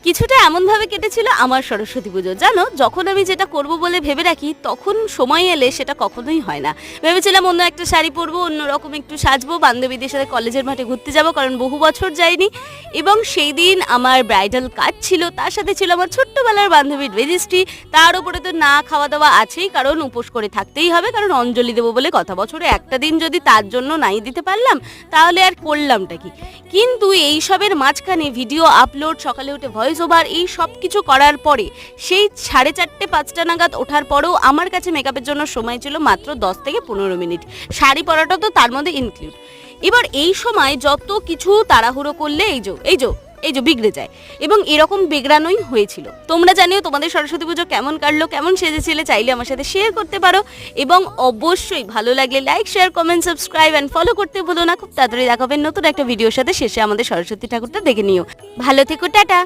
কিছুটা এমনভাবে কেটেছিল আমার সরস্বতী পুজো। জানো, যখন আমি যেটা করব বলে ভেবে রাখি তখন সময় এলে সেটা কখনোই হয় না। ভেবেছিলাম অন্য একটা শাড়ি পরবো, অন্যরকম একটু সাজবো, বান্ধবীদের সাথে কলেজের মাঠে ঘুরতে যাব, কারণ বহু বছর যাইনি। এবং সেই দিন আমার ব্রাইডাল কাজ ছিল, তার সাথে ছিল আমার ছোট্টবেলার বান্ধবীর রেজিস্ট্রি। তার উপরে তো না খাওয়া দাওয়া আছেই, কারণ উপোস করে থাকতেই হবে, কারণ অঞ্জলি দেবো বলে কথা। বছরে একটা দিন যদি তার জন্য নাই দিতে পারলাম তাহলে আর করলামটা কি। কিন্তু এইসবের মাঝখানে ভিডিও আপলোড, সকালে উঠে ভয়েস ওভার, এই সব কিছু করার পরে সেই 4:30-5টা নাগাদ ওঠার পরেও আমার কাছে মেকআপের জন্য সময় ছিল মাত্র 10 থেকে 15 মিনিট। শাড়ি পরাটা তো তার মধ্যে ইনক্লুড। এবার এই সময় যত কিছু তাড়াহুড়ো করলে এই যে বিগড়ে যায়, এবং এরকম বিগড়ানোই হয়েছিল। তোমরা জানিও তোমাদের সরস্বতী পুজো কেমন কাটলো, কেমন সেজেছিলে, চাইলে আমার সাথে শেয়ার করতে পারো। এবং অবশ্যই ভালো লাগলে like, share, comment, subscribe and follow করতে ভুলো না। খুব তাড়াতাড়ি দেখাবেন নতুন একটা ভিডিওর সাথে। শেষে আমাদের সরস্বতী ঠাকুরটা দেখে নিও। ভালো থেকো, টাটা।